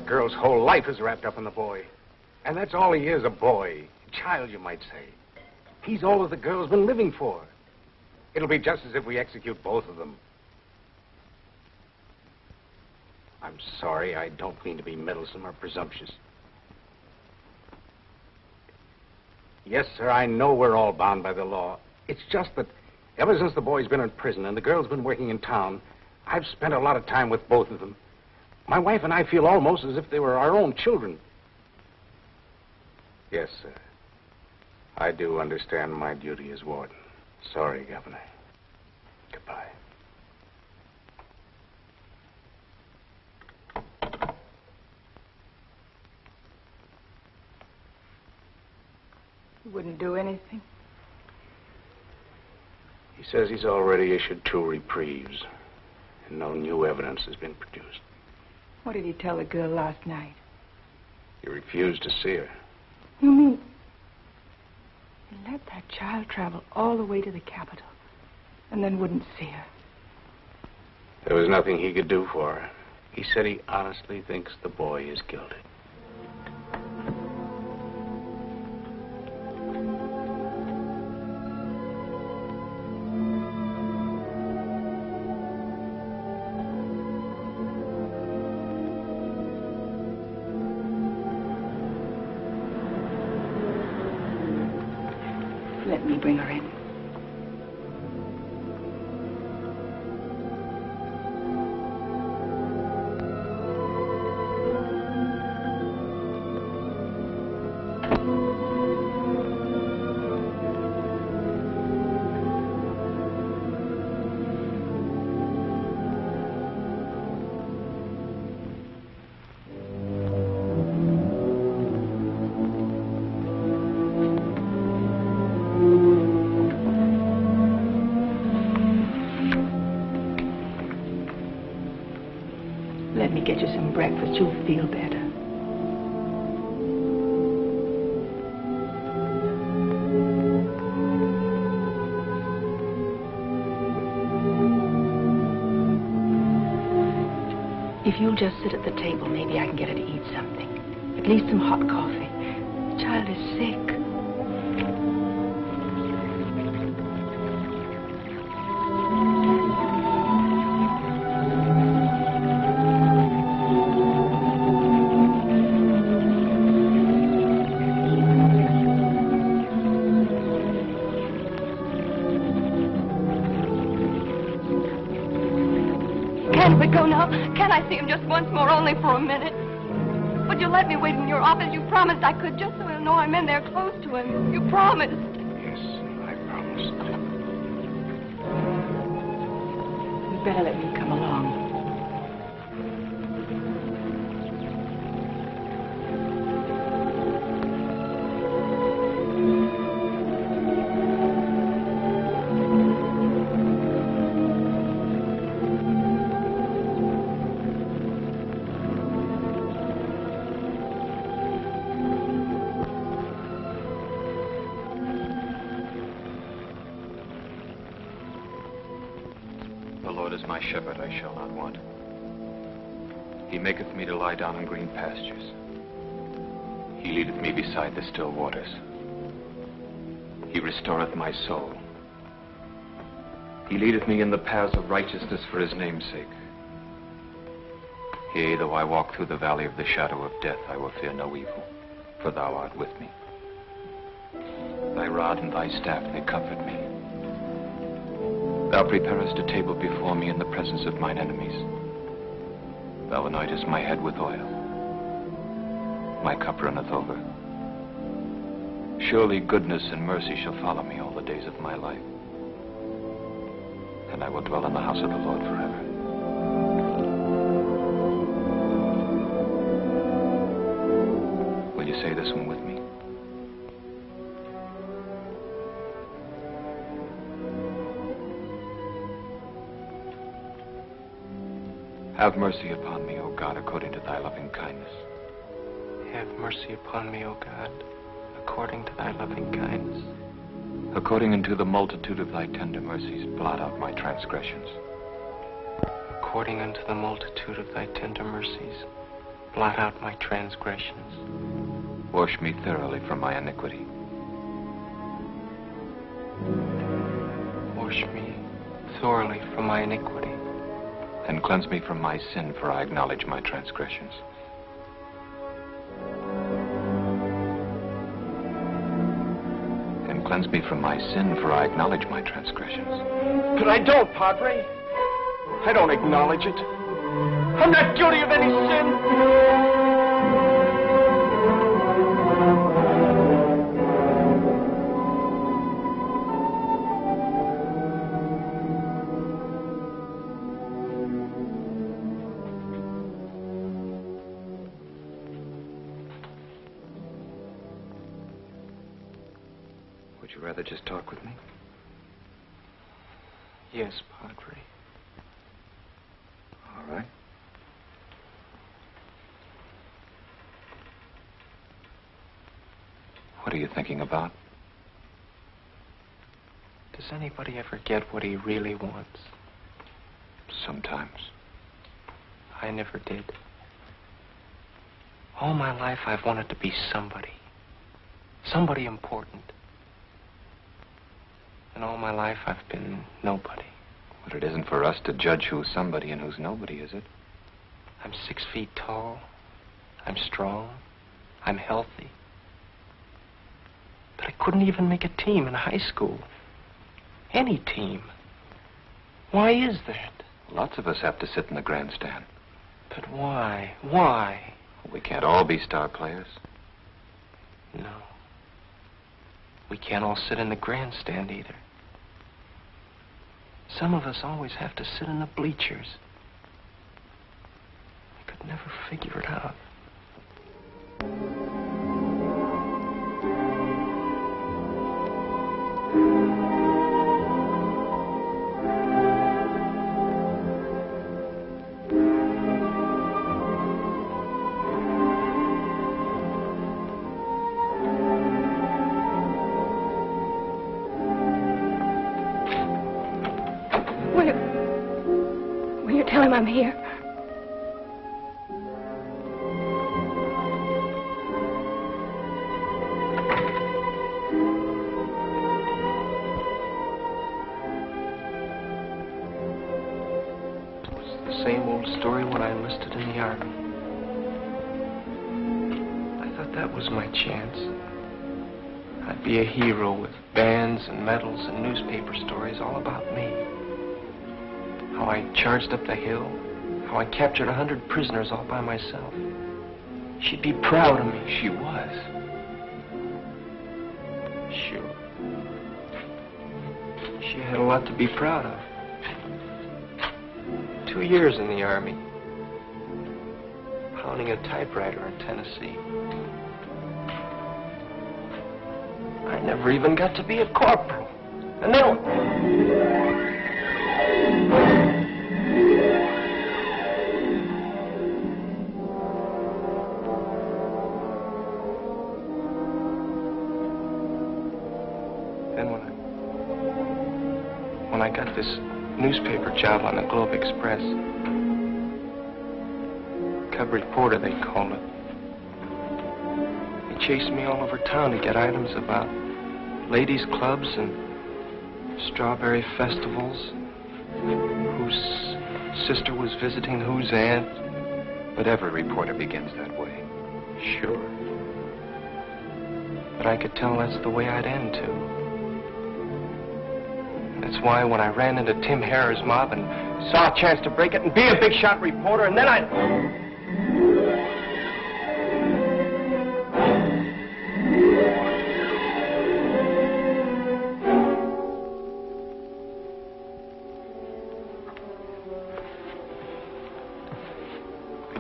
That girl's whole life is wrapped up in the boy. And that's all he is, a boy. A child, you might say. He's all that the girl's been living for. It'll be just as if we execute both of them. I'm sorry, I don't mean to be meddlesome or presumptuous. Yes, sir, I know we're all bound by the law. It's just that ever since the boy's been in prison and the girl's been working in town, I've spent a lot of time with both of them. My wife and I feel almost as if they were our own children. Yes, sir. I do understand my duty as warden. Sorry, Governor. Goodbye. You wouldn't do anything? He says he's already issued 2 reprieves, and no new evidence has been produced. What did he tell the girl last night? He refused to see her. You mean he let that child travel all the way to the capital and then wouldn't see her? There was nothing he could do for her. He said he honestly thinks the boy is guilty. Let me bring her in. Let me get you some breakfast. You'll feel better. If you'll just sit at the table, maybe I can get her to eat something. At least some hot coffee. The child is sick. Can't we go now? Can I see him just once more, only for a minute? Would you let me wait in your office? You promised I could, just so he'll know I'm in there close to him. You promised. Yes, I promised. You'd better let me come along. My shepherd, I shall not want. He maketh me to lie down in green pastures. He leadeth me beside the still waters. He restoreth my soul. He leadeth me in the paths of righteousness for his name's sake. Yea, though I walk through the valley of the shadow of death, I will fear no evil, for thou art with me. Thy rod and thy staff, they comfort me. Thou preparest a table before me in the presence of mine enemies. Thou anointest my head with oil. My cup runneth over. Surely goodness and mercy shall follow me all the days of my life. And I will dwell in the house of the Lord forever. Will you say this one with me? Have mercy upon me, O God, according to thy loving kindness. Have mercy upon me, O God, according to thy loving kindness. According unto the multitude of thy tender mercies, blot out my transgressions. According unto the multitude of thy tender mercies, Blot out my transgressions. Wash me thoroughly from my iniquity. Wash me thoroughly from my iniquity. And cleanse me from my sin, for I acknowledge my transgressions. And cleanse me from my sin, for I acknowledge my transgressions. But I don't, Padre. I don't acknowledge it. I'm not guilty of any sin. Would you rather just talk with me? Yes, Padre. All right. What are you thinking about? Does anybody ever get what he really wants? Sometimes. I never did. All my life I've wanted to be somebody. Somebody important. And all my life I've been nobody. But it isn't for us to judge who's somebody and who's nobody, is it? I'm 6 feet tall. I'm strong. I'm healthy. But I couldn't even make a team in high school. Any team. Why is that? Lots of us have to sit in the grandstand. But why? Why? We can't all be star players. No. We can't all sit in the grandstand either. Some of us always have to sit in the bleachers. I could never figure it out. Will you tell him I'm here? It's the same old story when I enlisted in the Army. I thought that was my chance. I'd be a hero with bands and medals and newspaper stories all about me. How I charged up the hill. How I captured 100 prisoners all by myself. She'd be proud of me. She was. Sure. She had a lot to be proud of. 2 years in the Army. Pounding a typewriter in Tennessee. I never even got to be a corporal. And then... When I got this newspaper job on the Globe Express, cub reporter, they called it. They chased me all over town to get items about ladies' clubs and strawberry festivals, whose sister was visiting whose aunt. But every reporter begins that way. Sure. But I could tell that's the way I'd end, too. That's why when I ran into Tim Harrer's mob and saw a chance to break it and be a big shot reporter, and then I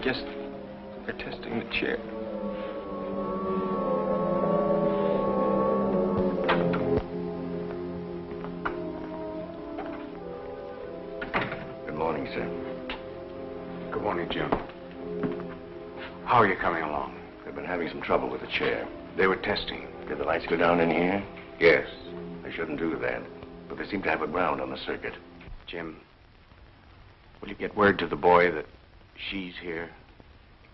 guess they're testing the chair. Good morning, Jim. How are you coming along? They've been having some trouble with the chair. They were testing. Did the lights go down in here? Yes. They shouldn't do that. But they seem to have it ground on the circuit. Jim, will you get word to the boy that she's here?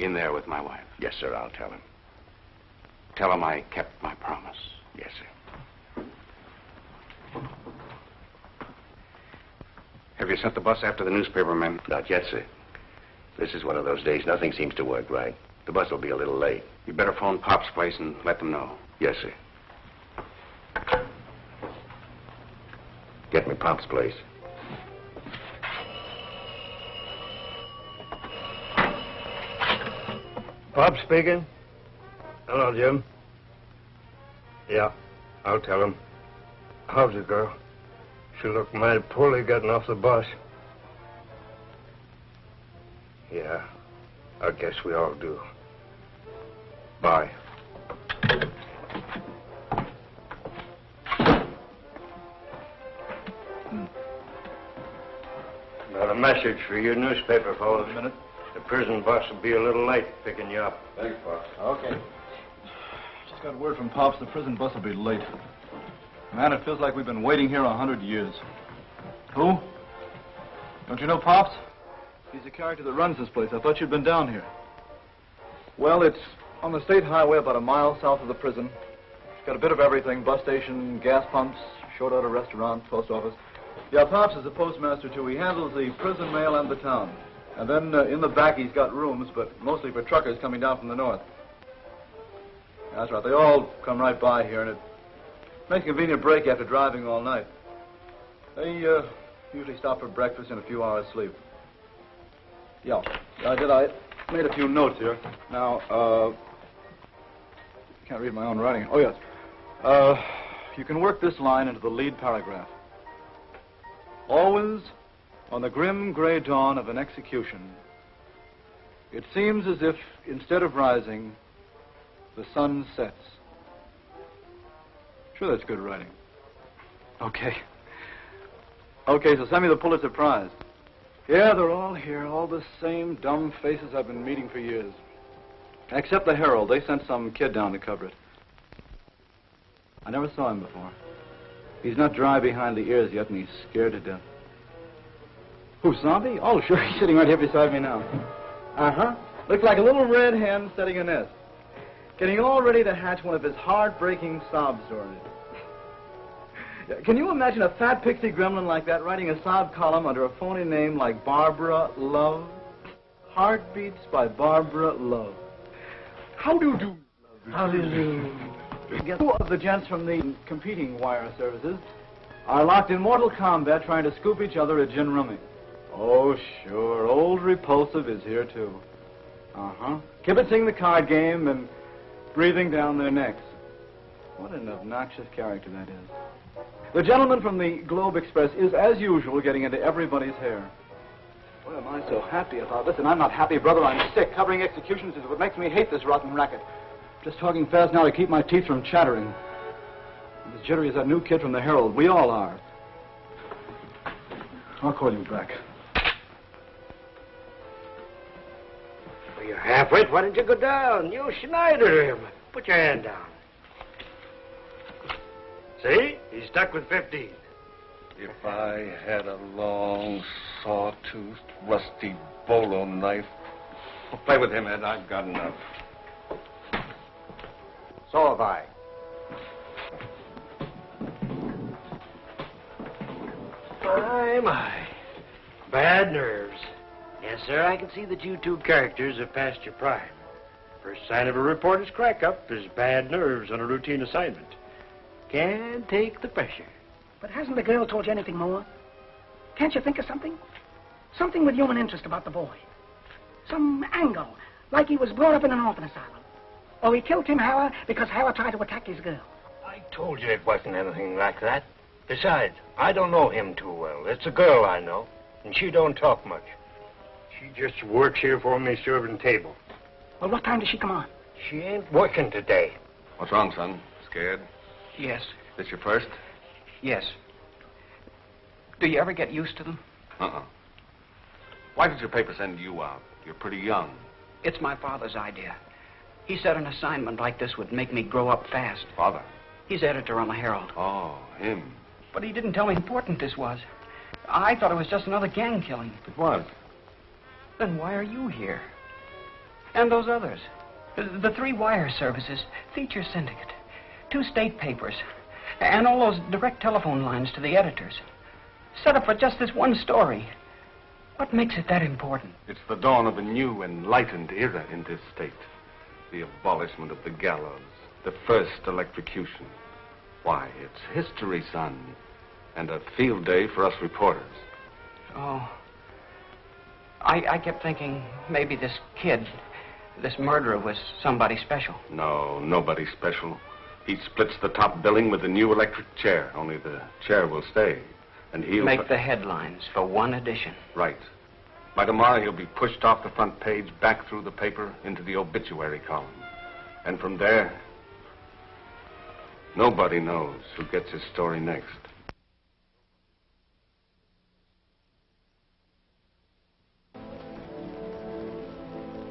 in there with my wife. Yes, sir, I'll tell him. Tell him I kept my promise. Yes, sir. Have you sent the bus after the newspaper men? Not yet, sir. This is one of those days nothing seems to work right. The bus will be a little late. You better phone Pop's place and let them know. Yes, sir. Get me Pop's place. Pop speaking. Hello, Jim. Yeah, I'll tell him. How's the girl? She looked mighty poorly getting off the bus. Yeah, I guess we all do. Bye. Got a message for your newspaper, fellas. A minute. The prison bus will be a little late picking you up. Thanks, Pops. Okay. Just got word from Pops the prison bus will be late. Man, it feels like we've been waiting here 100 years. Who? Don't you know Pops? He's the character that runs this place. I thought you'd been down here. Well, it's on the state highway about a mile south of the prison. It's got a bit of everything. Bus station, gas pumps, short order restaurant, post office. Yeah, Pops is the postmaster, too. He handles the prison mail and the town. And then in the back, he's got rooms, but mostly for truckers coming down from the north. That's right. They all come right by here, and it makes a convenient break after driving all night. They usually stop for breakfast and a few hours sleep. Yeah, I made a few notes here. Now, can't read my own writing. Oh, yes. You can work this line into the lead paragraph. Always, on the grim gray dawn of an execution, it seems as if, instead of rising, the sun sets. Sure, that's good writing. Okay. Okay, so send me the Pulitzer Prize. Yeah, they're all here, all the same dumb faces I've been meeting for years. Except the Herald. They sent some kid down to cover it. I never saw him before. He's not dry behind the ears yet, and he's scared to death. Who, Zombie? Oh, sure, he's sitting right here beside me now. Uh-huh. Looks like a little red hen setting a nest. Getting all ready to hatch one of his heartbreaking sob stories. Can you imagine a fat pixie gremlin like that writing a sob column under a phony name like Barbara Love? Heartbeats by Barbara Love. How do you do? How do you do? Two of the gents from the competing wire services are locked in mortal combat trying to scoop each other at gin rummy. Oh, sure. Old Repulsive is here, too. Uh-huh. Kibitzing the card game and breathing down their necks. What an obnoxious character that is. The gentleman from the Globe Express is, as usual, getting into everybody's hair. Boy, am I so happy about this. And I'm not happy, brother. I'm sick. Covering executions is what makes me hate this rotten racket. Just talking fast now to keep my teeth from chattering. I'm as jittery as that new kid from the Herald. We all are. I'll call you back. Well, you're half-wit. Why didn't you go down? You Schneider him. Put your hand down. See? He's stuck with 15. If I had a long, saw-toothed, rusty bolo knife... Play with him, Ed. I've got enough. So have I. My. Bad nerves. Yes, sir, I can see that you two characters have passed your prime. First sign of a reporter's crack-up is bad nerves on a routine assignment. Can't take the pressure. But hasn't the girl told you anything more? Can't you think of something? Something with human interest about the boy. Some angle, like he was brought up in an orphan asylum. Or he killed Tim Howard because Howard tried to attack his girl. I told you it wasn't anything like that. Besides, I don't know him too well. It's a girl I know, and she don't talk much. She just works here for me serving table. Well, what time does she come on? She ain't working today. What's wrong, son? Scared? Yes. This your first? Yes. Do you ever get used to them? Uh-uh. Why did your paper send you out? You're pretty young. It's my father's idea. He said an assignment like this would make me grow up fast. Father? He's editor on the Herald. Oh, him. But he didn't tell me how important this was. I thought it was just another gang killing. It was. Then why are you here? And those others. The 3 wire services, feature syndicate, 2 state papers, and all those direct telephone lines to the editors. Set up for just this one story. What makes it that important? It's the dawn of a new, enlightened era in this state. The abolishment of the gallows, the first electrocution. Why, it's history, son, and a field day for us reporters. Oh. I kept thinking maybe this kid, this murderer, was somebody special. No, nobody special. He splits the top billing with the new electric chair, only the chair will stay. And he'll... Make the headlines for one edition. Right. By tomorrow, he'll be pushed off the front page, back through the paper, into the obituary column. And from there, nobody knows who gets his story next.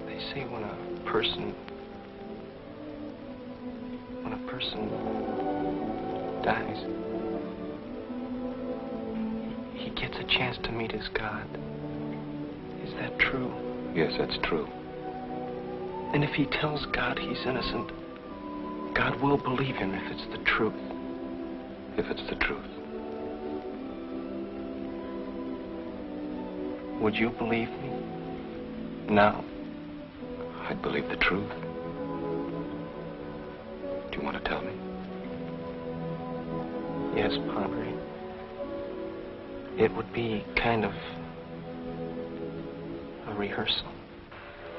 They say when a person dies, he gets a chance to meet his God. Is that true? Yes, that's true. And if he tells God he's innocent, God will believe him if it's the truth. If it's the truth. Would you believe me? Now? I'd believe the truth. Do you want to tell me? Yes, Padre. It would be kind of a rehearsal.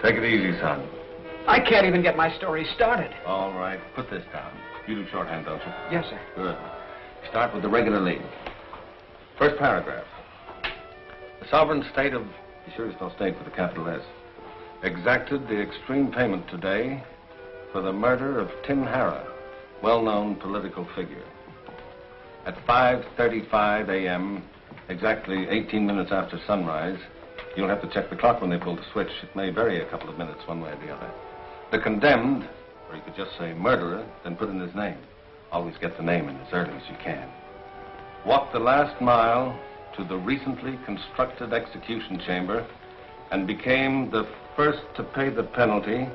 Take it easy, son. I can't even get my story started. All right, put this down. You do shorthand, don't you? Yes, sir. Good. Start with the regular lead. First paragraph. The sovereign state of... Be sure there's no state with a capital S. Exacted the extreme payment today for the murder of Tim Harrah, well-known political figure. At 5:35 a.m., exactly 18 minutes after sunrise, you'll have to check the clock when they pull the switch. It may vary a couple of minutes one way or the other. The condemned, or you could just say murderer, then put in his name. Always get the name in as early as you can. Walked the last mile to the recently constructed execution chamber and became the first to pay the penalty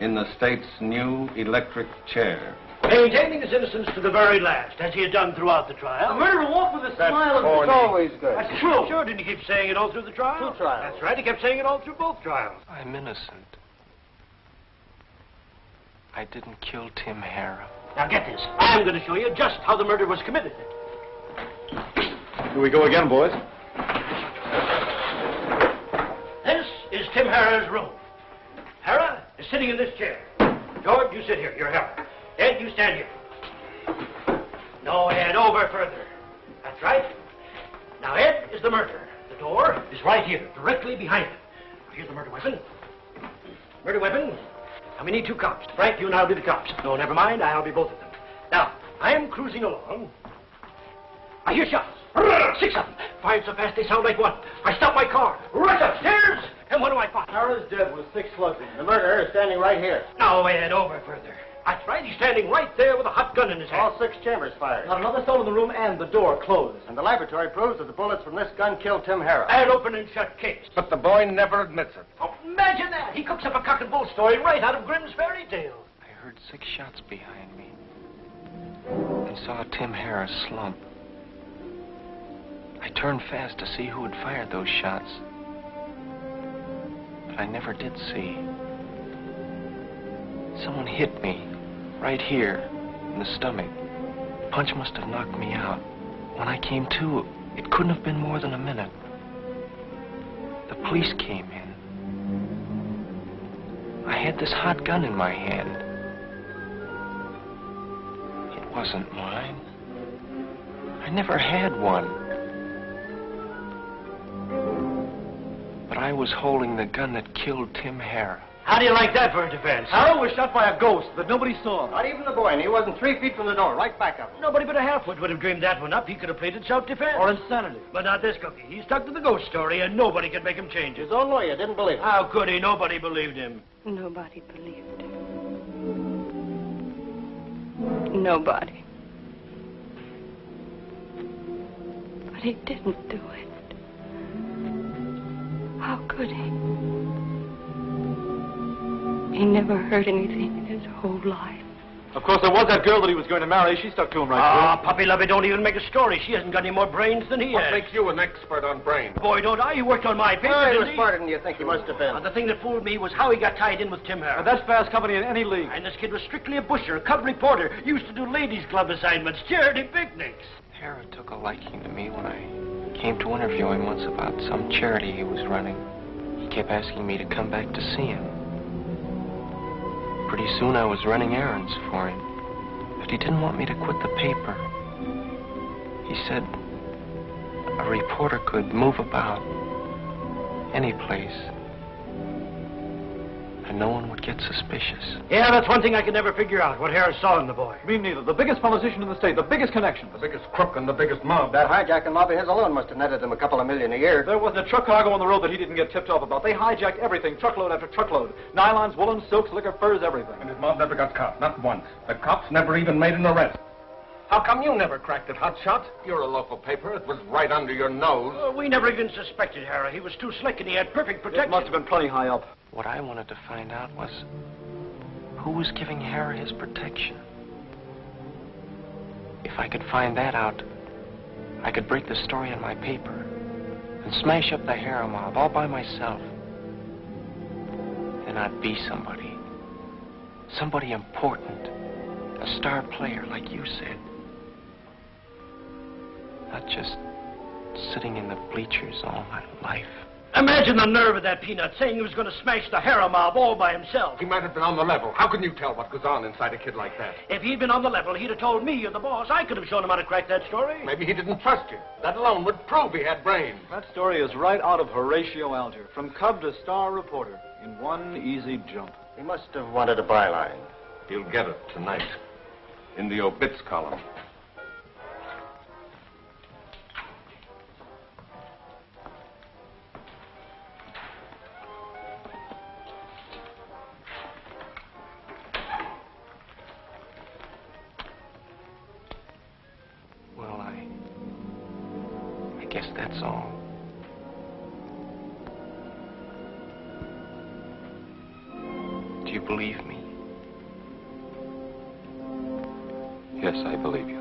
in the state's new electric chair. Maintaining his innocence to the very last, as he had done throughout the trial. The murderer walked with a smile of... corny. It's always good. That's true. Sure, didn't he keep saying it all through the trial? 2 trials. That's right, he kept saying it all through both trials. I'm innocent. I didn't kill Tim Harrah. Now get this. I'm going to show you just how the murder was committed. Here we go again, boys. This is Tim Harrah's room. Harrah is sitting in this chair. George, you sit here. You're Harrah. Ed, you stand here. No, Ed, over further. That's right. Now, Ed is the murderer. The door is right here, directly behind him. Now, here's the murder weapon. Murder weapon. Now, we need 2 cops. Frank, you and I'll be the cops. No, never mind. I'll be both of them. Now, I am cruising along. I hear shots. 6 of them. Fired so fast they sound like one. I stop my car. Rush upstairs. And what do I find? Harrah's dead with 6 slugs in him. The murderer is standing right here. No, Ed, over further. That's right. He's standing right there with a hot gun in his hand. All 6 chambers fired. Not another soul in the room, and the door closed. And the laboratory proves that the bullets from this gun killed Tim Harrah. An open and shut case. But the boy never admits it. Oh, imagine that. He cooks up a cock and bull story right out of Grimm's fairy tales. I heard 6 shots behind me and saw Tim Harrah slump. I turned fast to see who had fired those shots, but I never did see. Someone hit me right here in the stomach. The punch must have knocked me out. When I came to, it couldn't have been more than a minute. The police came in. I had this hot gun in my hand. It wasn't mine. I never had one. But I was holding the gun that killed Tim Harrah. How do you like that for a defense? Harrah was shot by a ghost that nobody saw. Not even the boy, and he wasn't 3 feet from the door, right back of him. Nobody but a half-wit would have dreamed that one up. He could have pleaded self-defense. Or insanity. But not this cookie. He stuck to the ghost story, and nobody could make him change it. His own lawyer didn't believe it. How could he? Nobody believed him. Nobody believed him. Nobody. But he didn't do it. How could he? He never heard anything in his whole life. Of course, there was that girl that he was going to marry. She stuck to him right through. Puppy Lovey, don't even make a story. She hasn't got any more brains than he What has. makes you an expert on brains? Boy, don't I. He worked on my paper, He didn't was he? smarter than you think he must have been. The thing that fooled me was how he got tied in with Tim Harris. That's fast company in any league. And this kid was strictly a busher, a cub reporter. Used to do ladies' club assignments, charity picnics. Parrot took a liking to me when I came to interview him once about some charity he was running. He kept asking me to come back to see him. Pretty soon I was running errands for him. But he didn't want me to quit the paper. He said a reporter could move about any place and no one would get suspicious. Yeah, that's one thing I could never figure out, what Harris saw in the boy. Me neither. The biggest politician in the state, the biggest connection. The biggest crook and the biggest mob. That hijacking lobby his alone must have netted him a couple of million a year. There wasn't a truck cargo on the road that he didn't get tipped off about. They hijacked everything, truckload after truckload. Nylons, woolens, silks, liquor, furs, everything. And his mob never got caught, not once. The cops never even made an arrest. How come you never cracked it, Hotshot? You're a local paper. It was right under your nose. We never even suspected Harris. He was too slick and he had perfect protection. It must have been plenty high up. What I wanted to find out was who was giving Harry his protection. If I could find that out, I could break the story in my paper and smash up the Harrow mob all by myself. Then I'd be somebody. Somebody important. A star player, like you said. Not just sitting in the bleachers all my life. Imagine the nerve of that peanut saying he was going to smash the Harrow mob all by himself. He might have been on the level. How can you tell what goes on inside a kid like that? If he'd been on the level, he'd have told me, you're the boss. I could have shown him how to crack that story. Maybe he didn't trust you. That alone would prove he had brains. That story is right out of Horatio Alger, from cub to star reporter, in one easy jump. He must have wanted a byline. He'll get it tonight. In the obits column. Well, I guess that's all. Do you believe me? Yes, I believe you.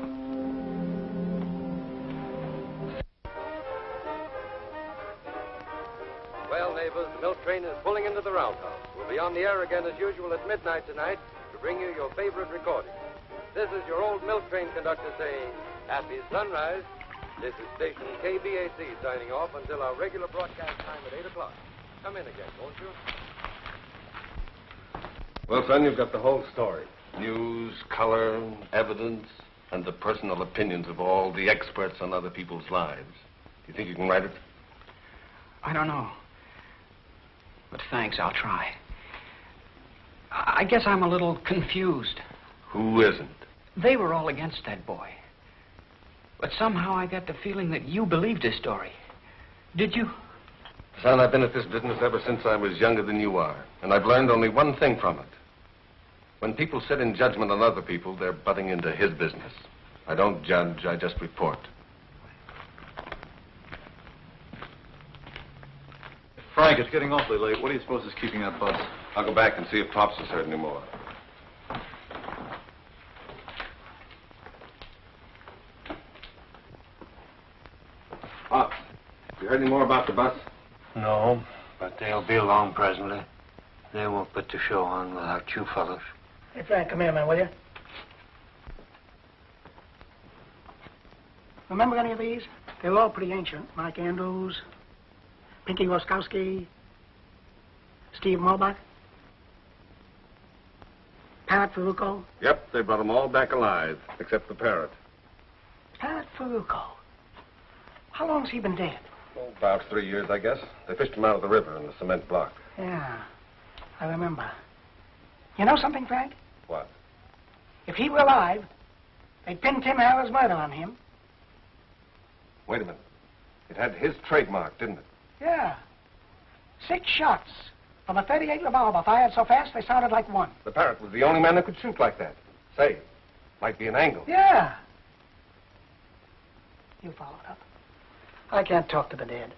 Well, neighbors, the milk train is pulling into the roundhouse. We'll be on the air again as usual at midnight tonight to bring you your favorite recordings. This is your old milk train conductor saying, Happy sunrise. This is station KBAC signing off until our regular broadcast time at 8 o'clock. Come in again, won't you? Well, son, you've got the whole story. News, color, evidence, and the personal opinions of all the experts on other people's lives. Do you think you can write it? I don't know. But thanks, I'll try. I guess I'm a little confused. Who isn't? They were all against that boy. But somehow I got the feeling that you believed his story. Did you? Son, I've been at this business ever since I was younger than you are. And I've learned only one thing from it. When people sit in judgment on other people, they're butting into his business. I don't judge, I just report. Frank, it's getting awfully late. What do you suppose is keeping that bus? I'll go back and see if Pops has heard any more. Pops, you heard any more about the bus? No, but they'll be along presently. They won't put the show on without you fellows. Hey, Frank, come here, man, will you? Remember any of these? They were all pretty ancient. Mike Andrews, Pinky Woskowski, Steve Mulbach, Parrot Farucco. Yep, they brought them all back alive, except the Parrot. Parrot Farucco. How long's he been dead? Oh, about 3 years, I guess. They fished him out of the river in the cement block. Yeah, I remember. You know something, Frank? What? If he were alive, they'd pin Tim Harrow's murder on him. Wait a minute. It had his trademark, didn't it? Yeah. 6 shots from a .38 revolver fired so fast they sounded like one. The Parrot was the only man that could shoot like that. Say, might be an angle. Yeah. You followed up. I can't talk to the dead.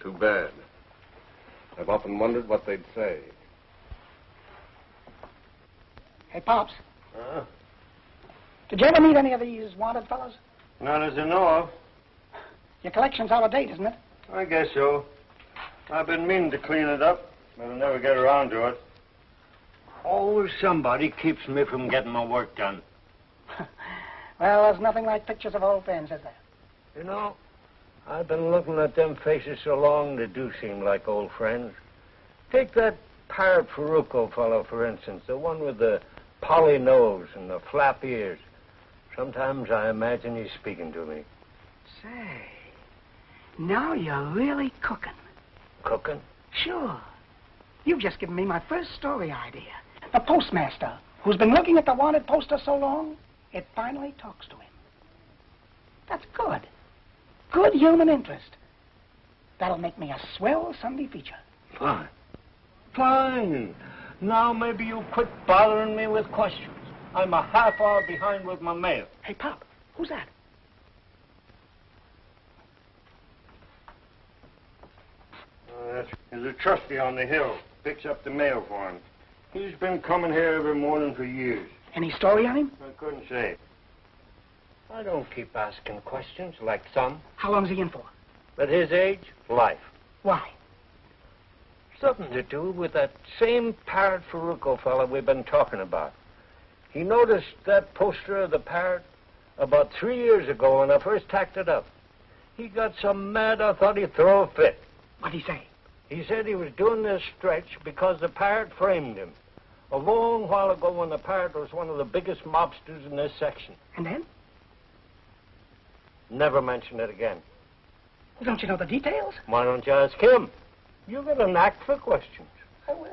Too bad. I've often wondered what they'd say. Hey, Pops. Huh? Did you ever meet any of these wanted fellows? None as I know of. Your collection's out of date, isn't it? I guess so. I've been meaning to clean it up, but I never get around to it. Always somebody keeps me from getting my work done. Well, there's nothing like pictures of old friends, is there? You know, I've been looking at them faces so long, they do seem like old friends. Take that Parrot Farucco fellow, for instance, the one with the poly nose and the flap ears. Sometimes I imagine he's speaking to me. Say, now you're really cooking. Cooking? Sure. You've just given me my first story idea. The postmaster, who's been looking at the wanted poster so long, it finally talks to him. That's good. Good human interest. That'll make me a swell Sunday feature. Fine. Fine. Now maybe you'll quit bothering me with questions. I'm a half hour behind with my mail. Hey, Pop, who's that? There's a trustee on the hill. Picks up the mail for him. He's been coming here every morning for years. Any story on him? I couldn't say. I don't keep asking questions like some. How long's he in for? At his age, life. Why? Something to do with that same Parrot Farucco fella we've been talking about. He noticed that poster of the Parrot about 3 years ago when I first tacked it up. He got so mad I thought he'd throw a fit. What'd he say? He said he was doing this stretch because the Parrot framed him. A long while ago when the Parrot was one of the biggest mobsters in this section. And then? Never mention it again. Well, don't you know the details? Why don't you ask him? You got a knack for questions. I will.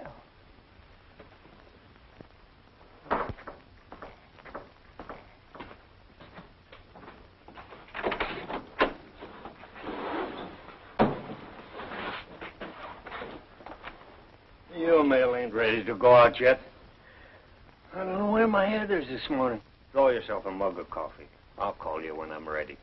Your mail ain't ready to go out yet. I don't know where my head is this morning. Draw yourself a mug of coffee. I'll call you when I'm ready.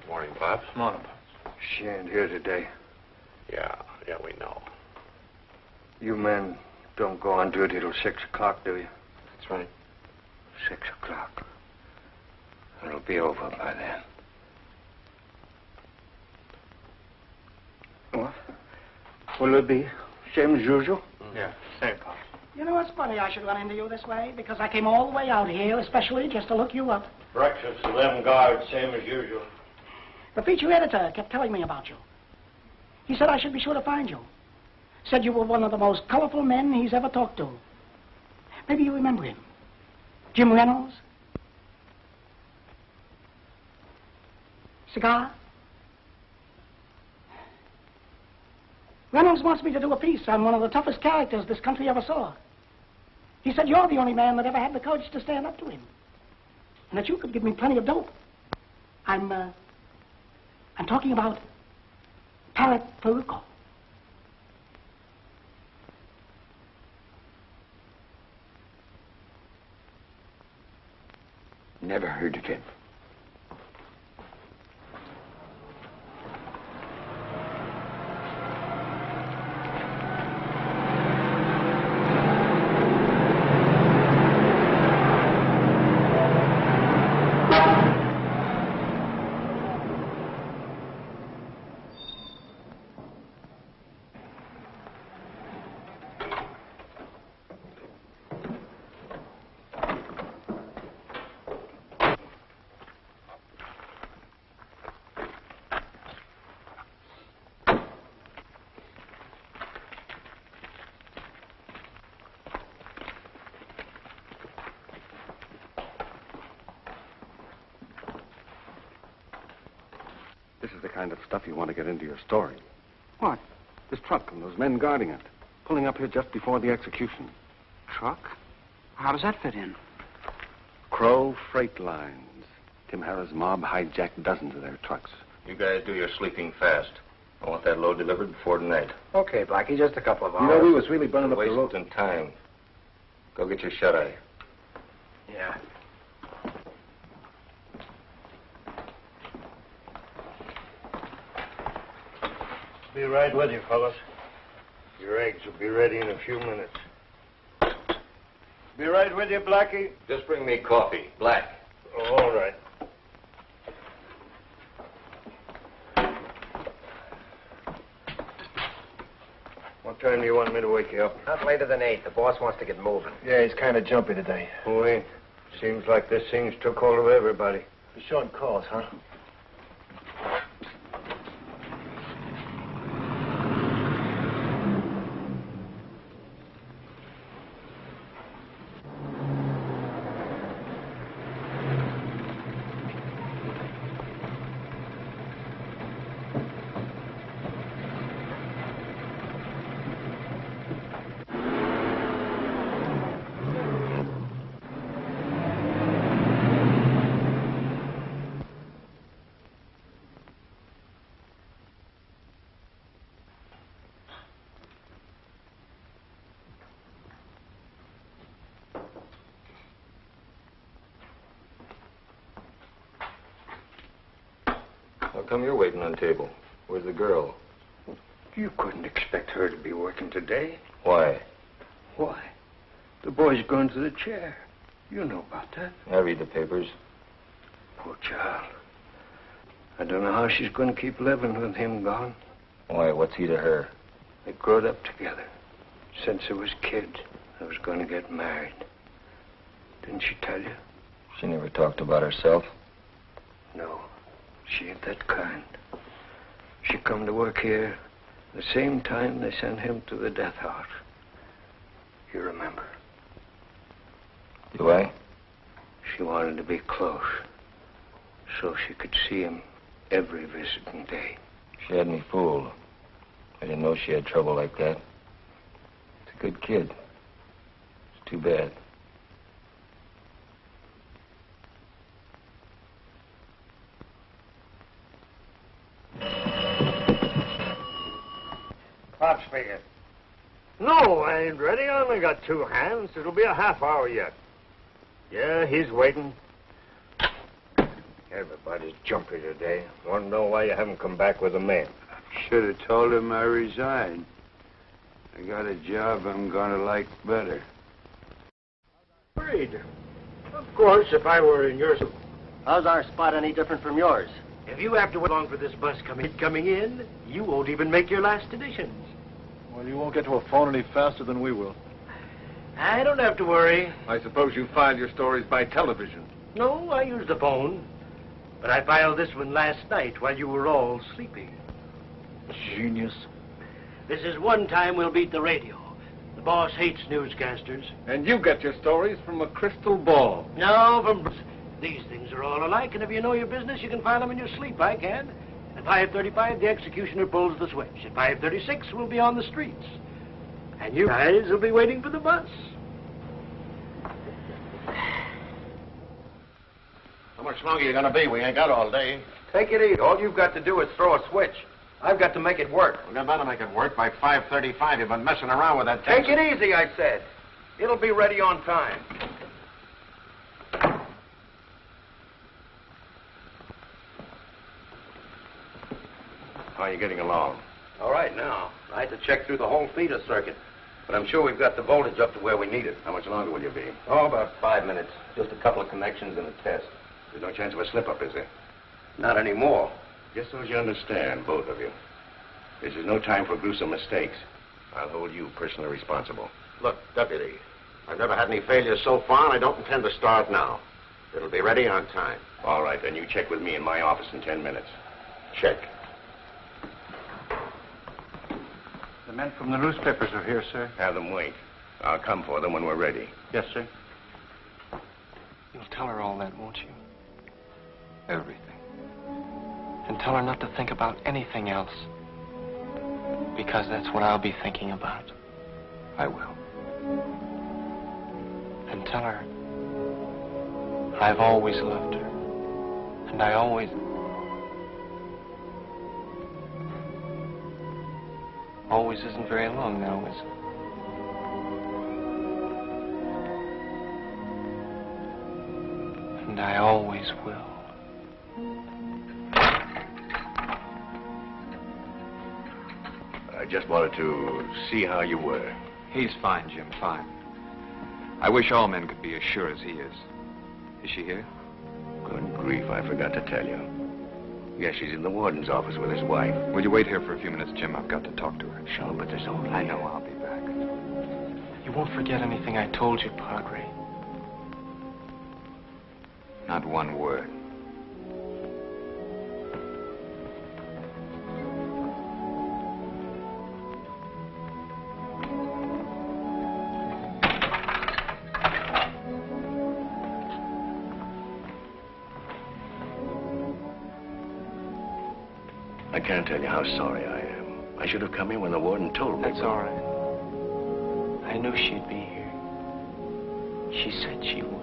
Morning, Bob. Morning. She ain't here today. Yeah, we know. You men don't go on duty till 6 o'clock, do you? That's right. 6 o'clock. It'll be over by then. What? Will it be same as usual? Yeah, same, Pop. You know, it's funny I should run into you this way, because I came all the way out here, especially just to look you up. Breakfast for them guards, same as usual. The feature editor kept telling me about you. He said I should be sure to find you. Said you were one of the most colorful men he's ever talked to. Maybe you remember him. Jim Reynolds? Cigar? Reynolds wants me to do a piece on one of the toughest characters this country ever saw. He said you're the only man that ever had the courage to stand up to him. And that you could give me plenty of dope. I'm talking about Parrot Farucco. Never heard of him. This is the kind of stuff you want to get into your story. What? This truck and those men guarding it. Pulling up here just before the execution. Truck? How does that fit in? Crow Freight Lines. Tim Harrah's mob hijacked dozens of their trucks. You guys do your sleeping fast. I want that load delivered before tonight. Okay, Blackie, just a couple of hours. You know, we was really burning up the road. Wasting time. Go get your shut-eye. Yeah. Be right with you, fellas. Your eggs will be ready in a few minutes. Be right with you, Blackie. Just bring me coffee, black. Oh, all right. What time do you want me to wake you up? Not later than 8. The boss wants to get moving. Yeah, he's kind of jumpy today. Oh, seems like this thing's took hold of everybody. Short calls, huh? How come you're waiting on table? Where's the girl? You couldn't expect her to be working today. Why? Why? The boy's going to the chair. You know about that. I read the papers. Poor child. I don't know how she's going to keep living with him gone. Why, what's he to her? They growed up together. Since they was kids, I was going to get married. Didn't she tell you? She never talked about herself. No, she ain't that kind. She come to work here the same time they sent him to the death house. You remember? Do I? She wanted to be close, so she could see him every visiting day. She had me fooled. I didn't know she had trouble like that. It's a good kid. It's too bad. Pop speaking. No, I ain't ready. I only got 2 hands. It'll be a half hour yet. Yeah, he's waiting. Everybody's jumpy today. Want to know why you haven't come back with the men? Should have told him I resigned. I got a job I'm gonna like better. Agreed. Of course, if I were in your... How's our spot any different from yours? If you have to wait long for this bus coming in, you won't even make your last editions. Well, you won't get to a phone any faster than we will. I don't have to worry. I suppose you filed your stories by television. No, I use the phone. But I filed this one last night while you were all sleeping. Genius. This is one time we'll beat the radio. The boss hates newscasters. And you get your stories from a crystal ball. No, from... These things are all alike, and if you know your business, you can file them in your sleep. I can. At 5:35, the executioner pulls the switch. At 5:36, we'll be on the streets. And you guys will be waiting for the bus. How much longer are you going to be? We ain't got all day. Take it easy. All you've got to do is throw a switch. I've got to make it work. We're going to make it work by 5:35. You've been messing around with that thing. Take it easy, I said. It'll be ready on time. How are you getting along? All right now. I had to check through the whole feeder circuit. But I'm sure we've got the voltage up to where we need it. How much longer will you be? Oh, about 5 minutes. Just a couple of connections and a test. There's no chance of a slip-up, is there? Not anymore. Just so as you understand, both of you. This is no time for gruesome mistakes. I'll hold you personally responsible. Look, Deputy, I've never had any failures so far, and I don't intend to start now. It'll be ready on time. All right, then you check with me in my office in 10 minutes. Check. The men from the newspapers are here, sir. Have them wait. I'll come for them when we're ready. Yes, sir. You'll tell her all that, won't you? Everything. And And tell her not to think about anything else. Because that's what I'll be thinking about. I will. And tell her I've always loved her. And I always isn't very long now, is it? And I always will. I just wanted to see how you were. He's fine, Jim, fine. I wish all men could be as sure as he is. Is she here? Good grief, I forgot to tell you. Yes, she's in the warden's office with his wife. Will you wait here for a few minutes, Jim? I've got to talk to her. Sure, but there's only... I know, I'll be back. You won't forget anything I told you, Padre. Not one word. I can't tell you how sorry I am. I should have come in when the warden told me. That's all right. I knew she'd be here. She said she would.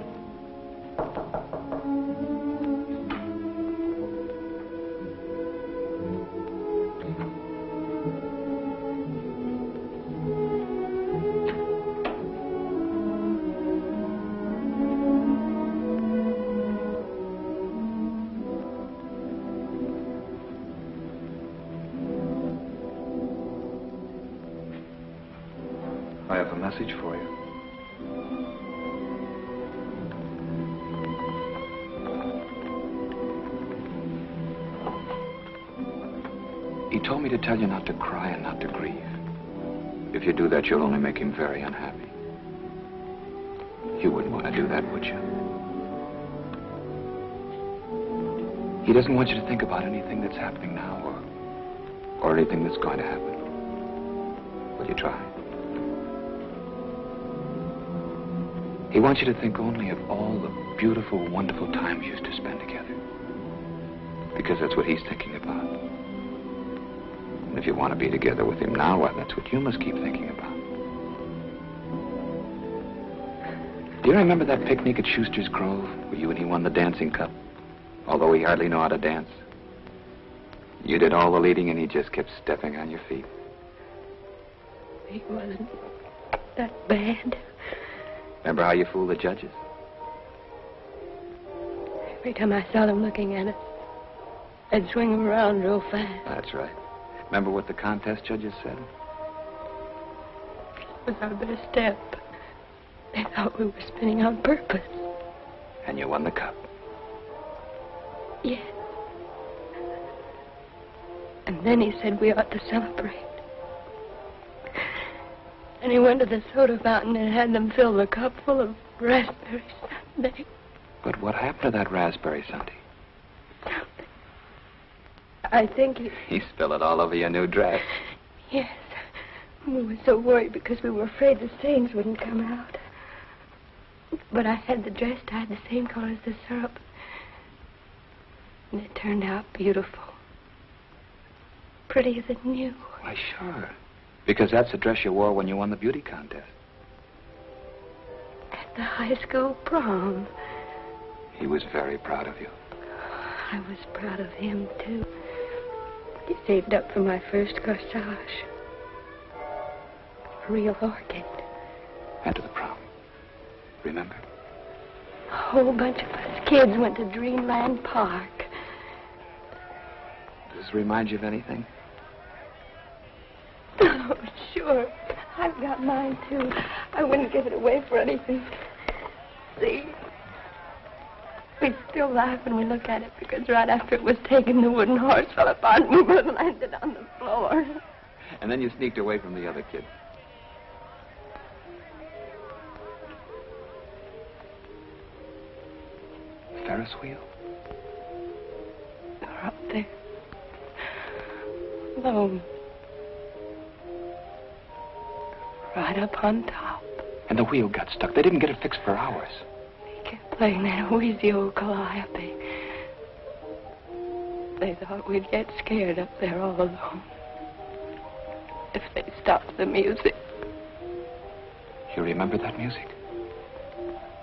I have a message for you. He told me to tell you not to cry and not to grieve. If you do that, you'll only make him very unhappy. You wouldn't want to do that, would you? He doesn't want you to think about anything that's happening now or anything that's going to happen. Will you try? He wants you to think only of all the beautiful, wonderful times you used to spend together. Because that's what he's thinking about. And if you want to be together with him now, well, that's what you must keep thinking about. Do you remember that picnic at Schuster's Grove where you and he won the dancing cup? Although he hardly knew how to dance. You did all the leading and he just kept stepping on your feet. He wasn't that bad. Remember how you fooled the judges? Every time I saw them looking at us, I'd swing them around real fast. That's right. Remember what the contest judges said? It was our best step. They thought we were spinning on purpose. And you won the cup. Yes. And then he said we ought to celebrate. And he went to the soda fountain and had them fill the cup full of raspberry sundae. But what happened to that raspberry sundae? I think He spilled it all over your new dress. Yes. We were so worried because we were afraid the stains wouldn't come out. But I had the dress dyed the same color as the syrup. And it turned out beautiful. Prettier than new. Why, sure. Because that's the dress you wore when you won the beauty contest. At the high school prom. He was very proud of you. I was proud of him, too. He saved up for my first corsage. A real orchid. And to the prom. Remember? A whole bunch of us kids went to Dreamland Park. Does this remind you of anything? Oh, sure. I've got mine, too. I wouldn't give it away for anything. See? We still laugh when we look at it because right after it was taken, the wooden horse fell apart and we both landed on the floor. And then you sneaked away from the other kids. Ferris wheel? They're up there. Alone. Right up on top. And the wheel got stuck. They didn't get it fixed for hours. They kept playing that wheezy old calliope. They thought we'd get scared up there all alone. If they stopped the music. You remember that music?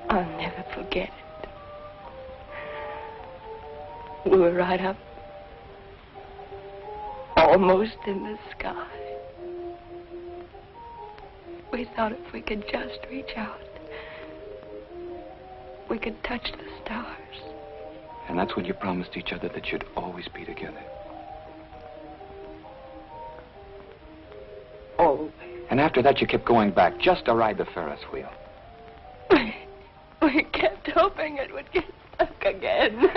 I'll never forget it. We were right up, almost in the sky. We thought if we could just reach out, we could touch the stars. And that's when you promised each other that you'd always be together. Always. And after that, you kept going back just to ride the Ferris wheel. We kept hoping it would get stuck again.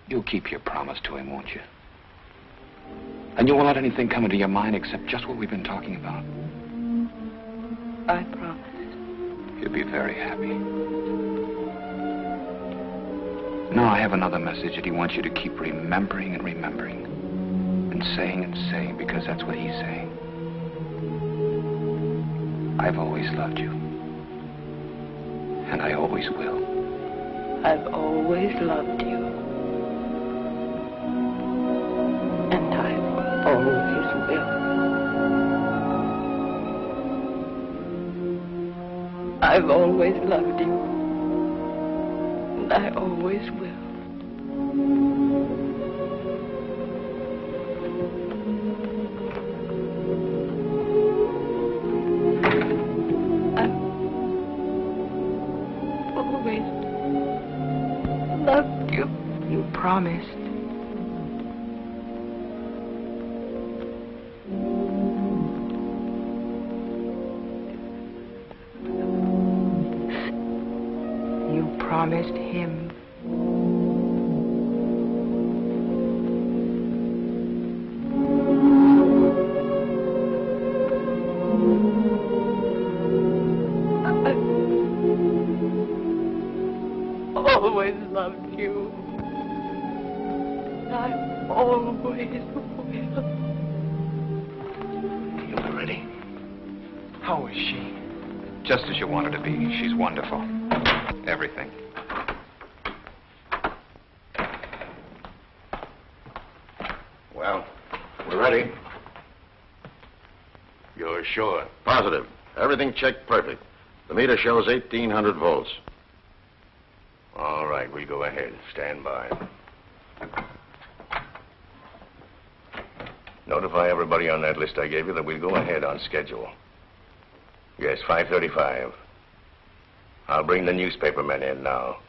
You'll keep your promise to him, won't you? And you won't let anything come into your mind except just what we've been talking about. I promise. You'll be very happy. No, I have another message that he wants you to keep remembering and remembering. And saying, because that's what he's saying. I've always loved you. And I always will. I've always loved you. And I always will. I've always loved you. And I always will. I've always loved you. You promised. Promised him. I've always loved you. I always will. You ready? How is she? Just as you wanted to be. She's wonderful. Everything. Well, we're ready. You're sure? Positive. Everything checked perfect. The meter shows 1,800 volts. All right, we'll go ahead. Stand by. Notify everybody on that list I gave you that we'll go ahead on schedule. Yes, 5:35. I'll bring the newspaper men in now.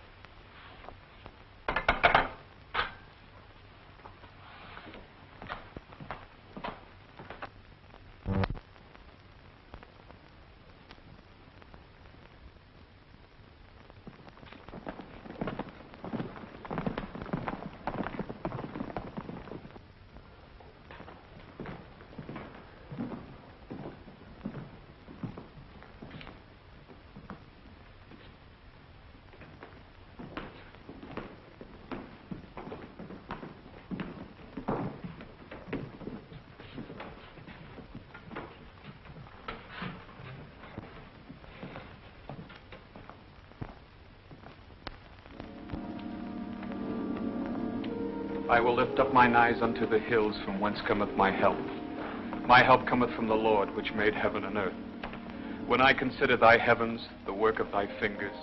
I will lift up mine eyes unto the hills, from whence cometh my help. My help cometh from the Lord, which made heaven and earth. When I consider thy heavens, the work of thy fingers,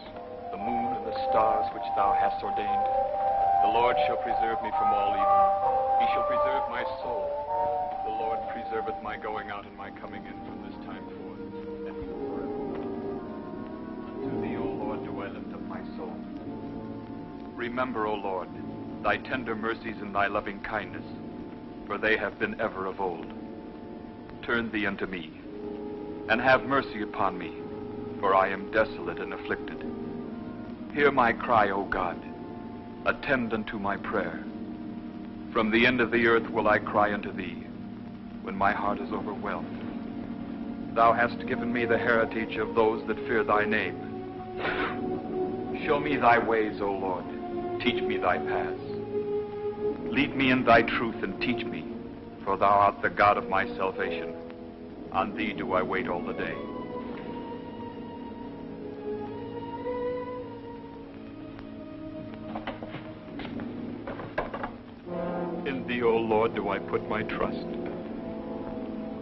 the moon and the stars which thou hast ordained, the Lord shall preserve me from all evil. He shall preserve my soul. The Lord preserveth my going out and my coming in from this time forth, and forever. Unto thee, O Lord, do I lift up my soul. Remember, O Lord, thy tender mercies and thy loving kindness, for they have been ever of old. Turn thee unto me, and have mercy upon me, for I am desolate and afflicted. Hear my cry, O God. Attend unto my prayer. From the end of the earth will I cry unto thee, when my heart is overwhelmed. Thou hast given me the heritage of those that fear thy name. Show me thy ways, O Lord. Teach me thy paths. Lead me in thy truth and teach me, for thou art the God of my salvation. On thee do I wait all the day. In thee, O Lord, do I put my trust.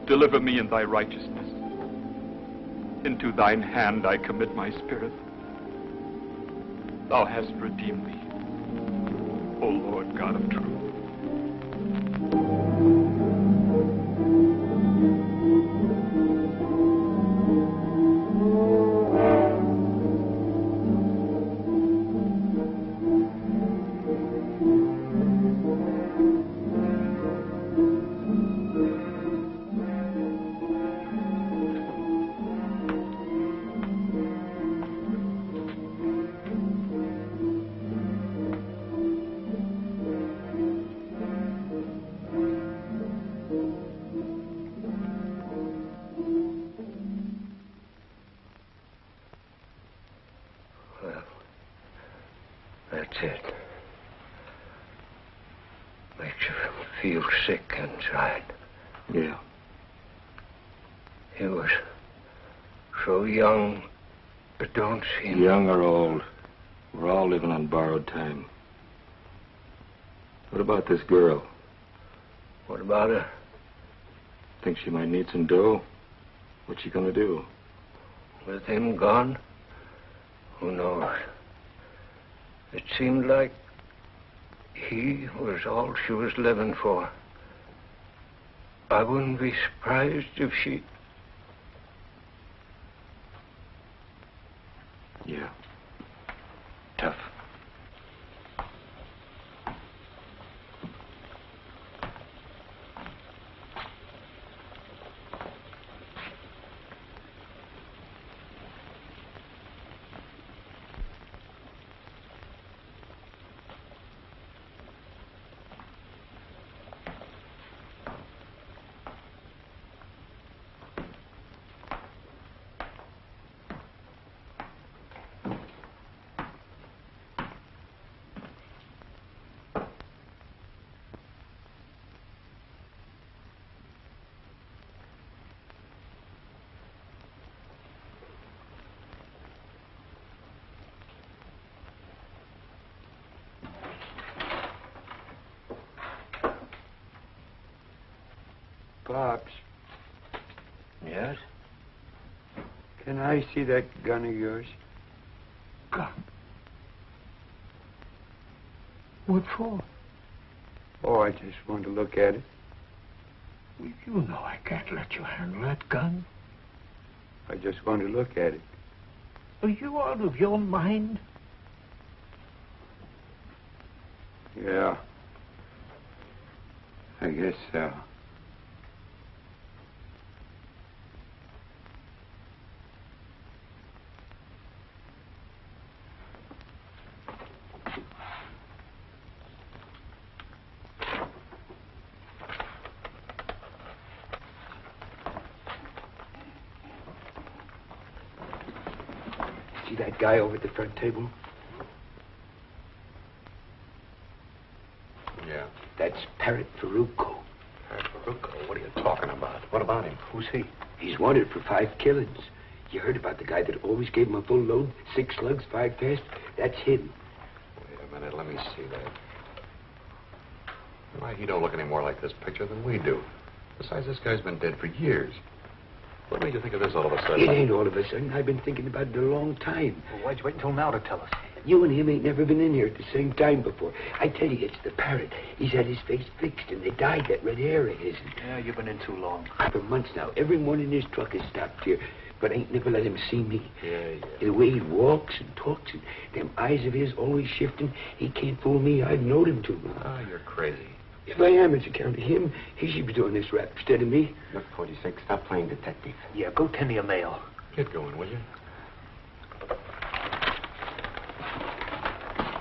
Deliver me in thy righteousness. Into thine hand I commit my spirit. Thou hast redeemed me, O Lord God of truth. That's it. Makes you feel sick inside. Yeah. He was so young, it don't seem... Young or old, we're all living on borrowed time. What about this girl? What about her? Think she might need some dough? What's she gonna do? With him gone? Who knows? It seemed like he was all she was living for. I wouldn't be surprised if she... Yeah. Tough. Pops. Yes? Can I see that gun of yours? Gun? What for? Oh, I just want to look at it. Well, you know I can't let you handle that gun. I just want to look at it. Are you out of your mind? Yeah. I guess so. See that guy over at the front table? Yeah. That's Parrot Farucco. Farucco? What are you talking about? What about him? Who's he? He's wanted for 5 killings. You heard about the guy that always gave him a full load, 6 slugs, 5 fast? That's him. Wait a minute, let me see that. Why, he don't look any more like this picture than we do. Besides, this guy's been dead for years. What made you think of this all of a sudden? It ain't all of a sudden. I've been thinking about it a long time. Well, why'd you wait until now to tell us? You and him ain't never been in here at the same time before. I tell you, it's the Parrot. He's had his face fixed, and they dyed that red hair of his. Yeah, you've been in too long. For months now. Every morning his truck has stopped here, but I ain't never let him see me. Yeah. The way he walks and talks, and them eyes of his always shifting, he can't fool me. I've known him too long. Ah, you're crazy. If I am, it's account of him. He should be doing this rap instead of me. Look, 46, stop playing detective. Yeah, go tend to your mail. Get going, will you?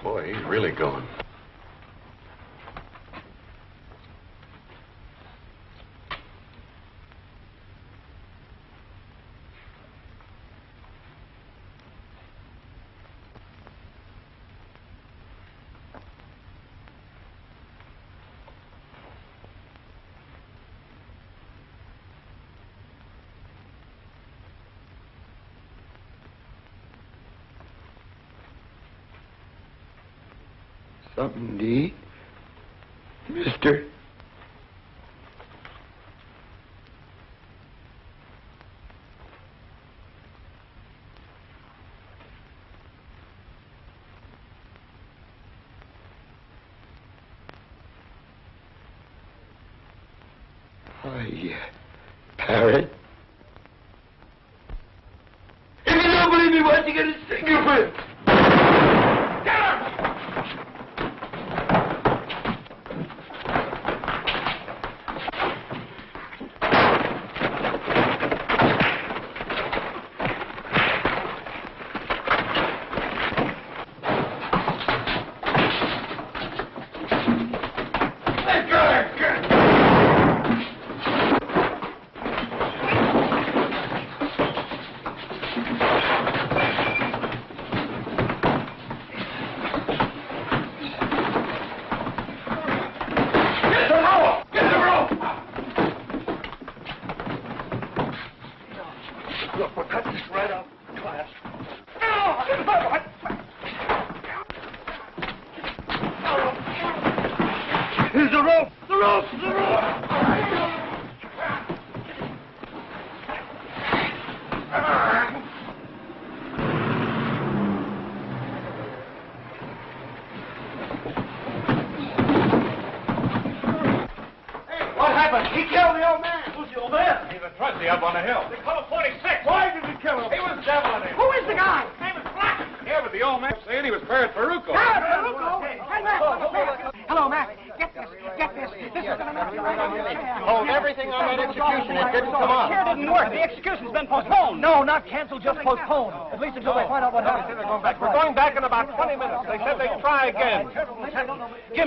Boy, he's really going. Something to eat? Mister? Parrot? If you don't believe me, why don't you get his fingerprint?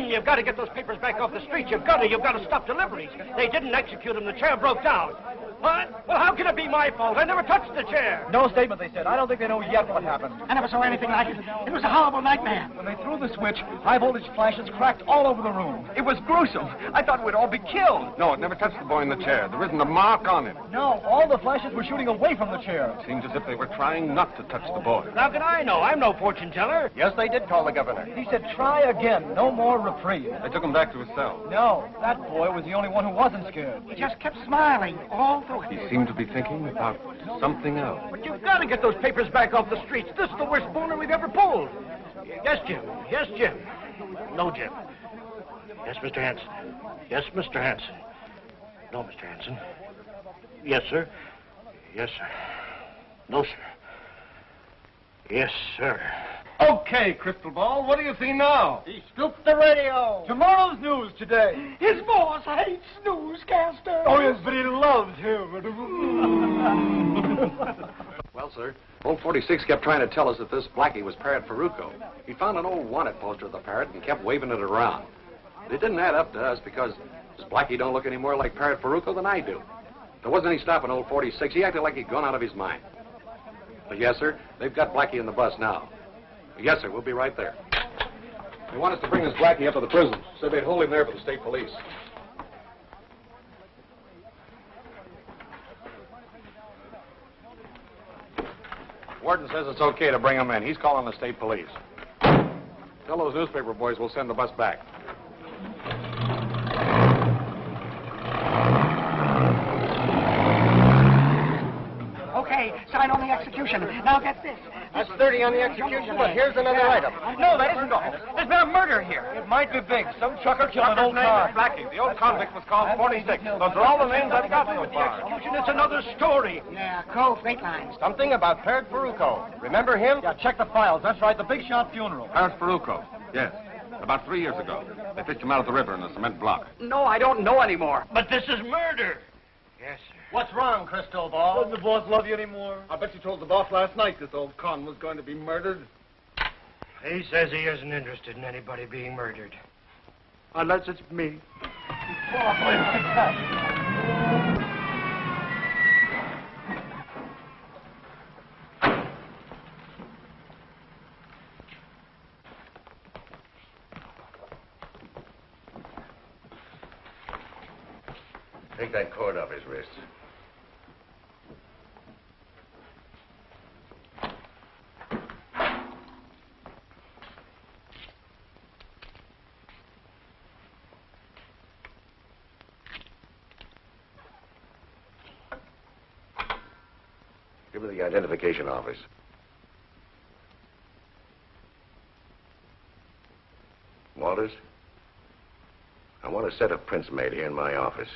You've got to get those papers back off the street. You've got to stop deliveries. They didn't execute them. The chair broke down. What? Well, how can it be my fault? I never touched the chair. No statement, they said. I don't think they know yet what happened. I never saw anything like it. It was a horrible nightmare. When they threw the switch, high-voltage flashes cracked all over the room. It was gruesome. I thought we'd all be killed. No, it never touched the boy in the chair. There isn't a mark on it. No, all the flashes were shooting away from the chair. It seems as if they were trying not to touch the boy. How can I know? I'm no fortune teller. Yes, they did call the governor. He said, try again. No more reprieve. They took him back to his cell. No, that boy was the only one who wasn't scared. He just kept smiling all through it. He seemed to be thinking about something else. But you've got to get those papers back off the streets. This is the worst boner we've ever pulled. Yes, Jim. Yes, Jim. No, Jim. Yes, Mr. Hanson. Yes, Mr. Hanson. No, Mr. Hanson. Yes, sir. Yes, sir. No, sir. Yes, sir. Okay, Crystal Ball, what do you see now? He scooped the radio. Tomorrow's news today. His boss hates newscasters. Oh, yes, but he loves him. Well, sir, old 46 kept trying to tell us that this Blackie was Parrot Farucco. He found an old wanted poster of the Parrot and kept waving it around. But it didn't add up to us because this Blackie don't look any more like Parrot Farucco than I do. There wasn't any stopping old 46. He acted like he'd gone out of his mind. But yes, sir, they've got Blackie in the bus now. Yes, sir, we'll be right there. They want us to bring this Blackie up to the prison. Said they'd hold him there for the state police. Warden says it's okay to bring him in. He's calling the state police. Tell those newspaper boys we'll send the bus back. Okay, sign on the execution. Now get this. That's 30 on the execution, but here's another item. No, that isn't all. There's been a murder here. It might be big. Some trucker killed an old car. Blackie. The old convict was called 46. Those are all the names I've got so far. Execution is another story. Yeah, Cove Freight Lines. Something about Parrot Farucco. Remember him? Yeah, check the files. That's right, the big shot funeral. Parrot Farucco. Yes. About 3 years ago. They fished him out of the river in a cement block. No, I don't know anymore. But this is murder. Yes, sir. What's wrong, Crystal Ball? Doesn't the boss love you anymore? I bet you told the boss last night this old con was going to be murdered. He says he isn't interested in anybody being murdered. Unless it's me. Take that cord off his wrist. Give me the identification office. Walters, I want a set of prints made here in my office.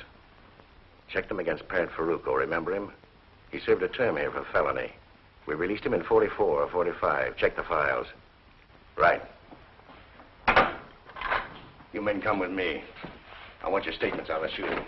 Check them against Parrot Farucco. Remember him? He served a term here for felony. We released him in 44 or 45. Check the files. Right. You men come with me. I want your statements on the shooting.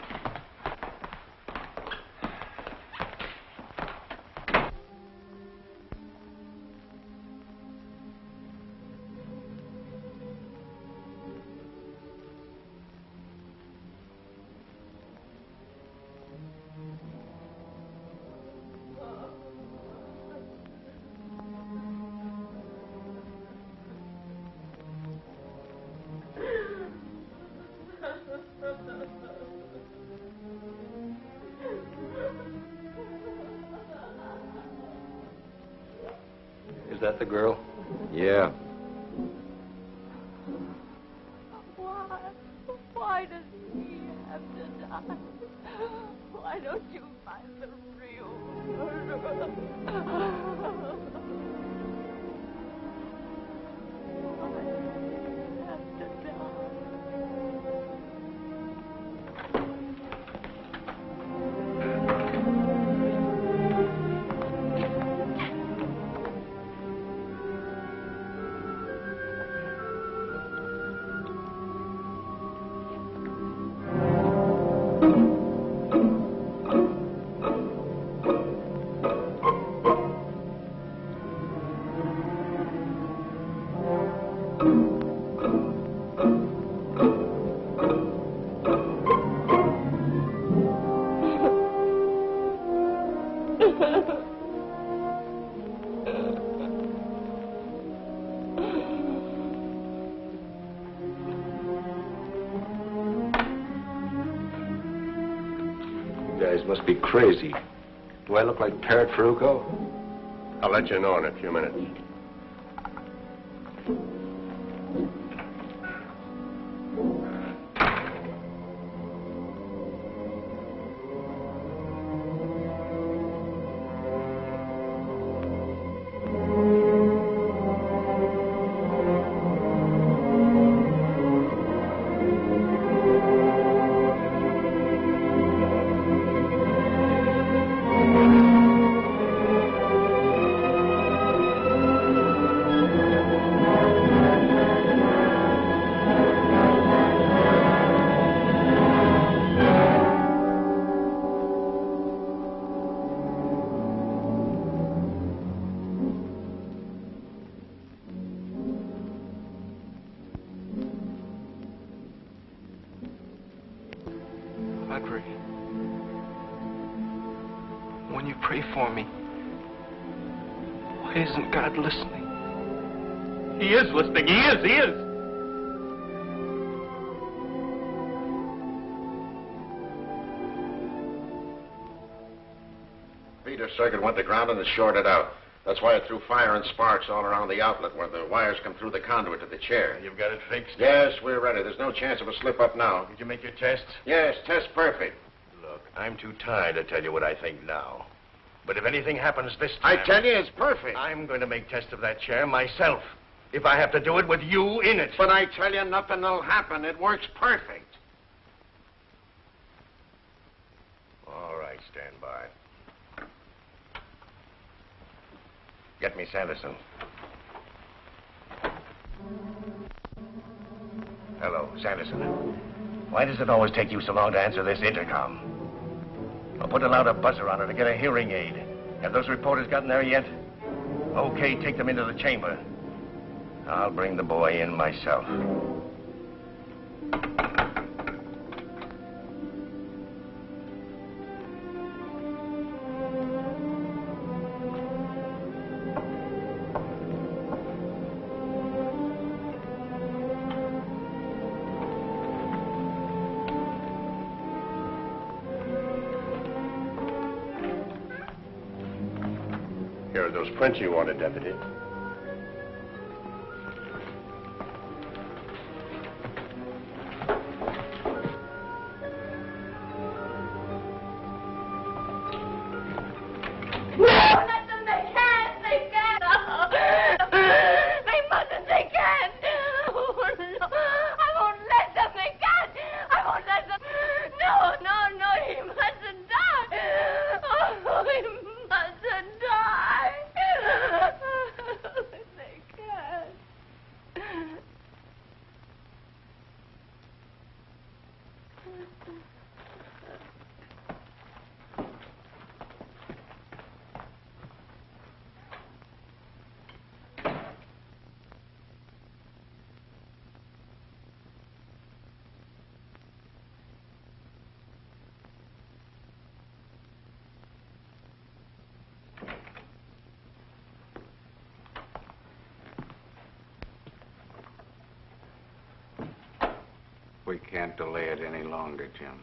Is that the girl? Yeah. Why does he have to die? Why don't you find the real murderer? Why have to die? You guys must be crazy. Do I look like Parrot Farucco? I'll let you know in a few minutes. Padre, when you pray for me, why isn't God listening? He is listening. He is. Feeder circuit went to ground and is shorted out. That's why it threw fire and sparks all around the outlet where the wires come through the conduit to the chair. You've got it fixed? Yes, we're ready. There's no chance of a slip-up now. Did you make your tests? Yes, test perfect. Look, I'm too tired to tell you what I think now. But if anything happens this time... I tell you, it's perfect. I'm going to make tests of that chair myself. If I have to do it with you in it. But I tell you, nothing will happen. It works perfect. All right, stand by. Get me Sanderson. Hello, Sanderson. Why does it always take you so long to answer this intercom? I'll put a louder buzzer on her to get a hearing aid. Have those reporters gotten there yet? Okay, take them into the chamber. I'll bring the boy in myself. Here are those prints you wanted, Deputy. No, not we can't delay it any longer, Jim.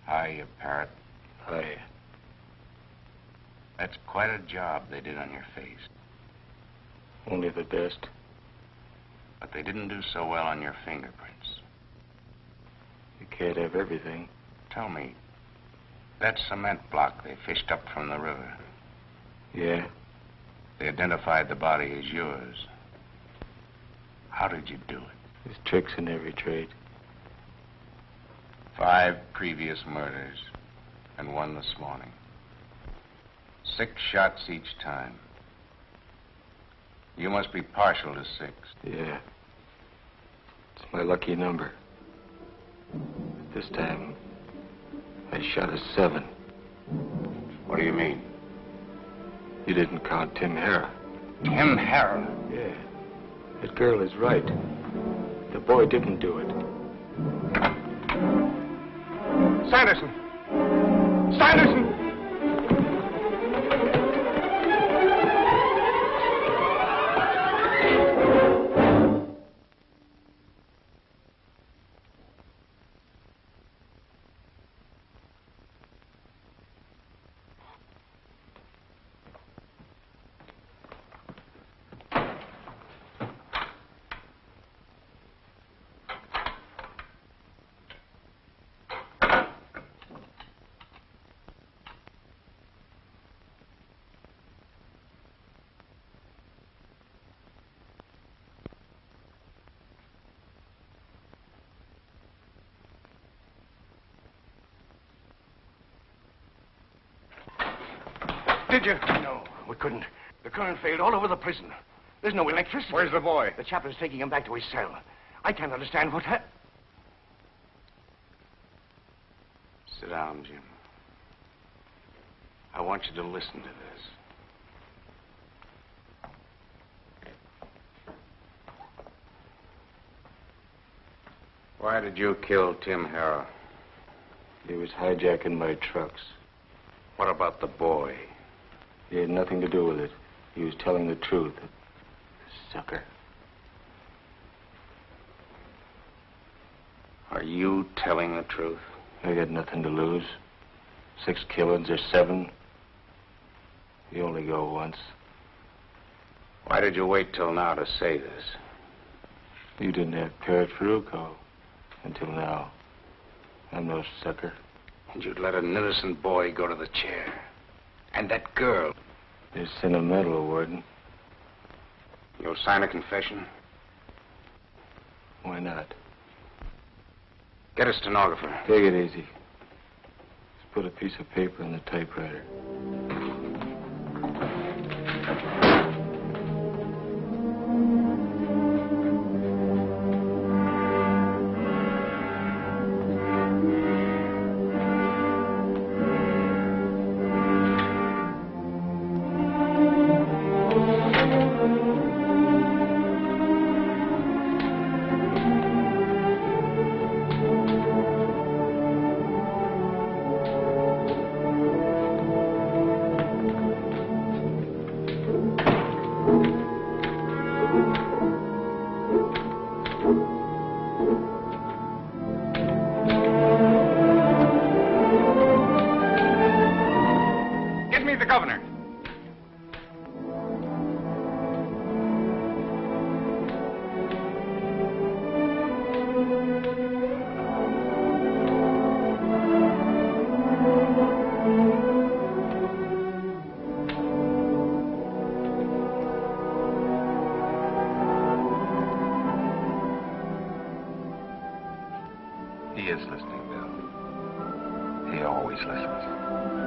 Hiya, Parrot. Hiya. That's quite a job they did on your face. Only the best. But they didn't do so well on your fingerprints. You can't have everything. Tell me, that cement block they fished up from the river. Yeah? They identified the body as yours. How did you do it? There's tricks in every trade. 5 previous murders, and 1 this morning. 6 shots each time. You must be partial to 6. Yeah. It's my lucky number. This time, I shot a 7. What do you mean? You didn't count Tim Harrah. Tim Harrah? Yeah. That girl is right. The boy didn't do it. Sanderson! Sanderson! Did you? No, we couldn't. The current failed all over the prison. There's no electricity. Where's the boy? The chaplain's taking him back to his cell. I can't understand what happened. Sit down, Jim. I want you to listen to this. Why did you kill Tim Harrah? He was hijacking my trucks. What about the boy? He had nothing to do with it. He was telling the truth. Sucker. Are you telling the truth? I got nothing to lose. 6 killings or 7. You only go once. Why did you wait till now to say this? You didn't have Parrot Farucco until now. I'm no sucker. And you'd let an innocent boy go to the chair. And that girl. They're sentimental, Warden. You'll sign a confession? Why not? Get a stenographer. Take it easy. Just put a piece of paper in the typewriter. He is listening, Bill. He always listens.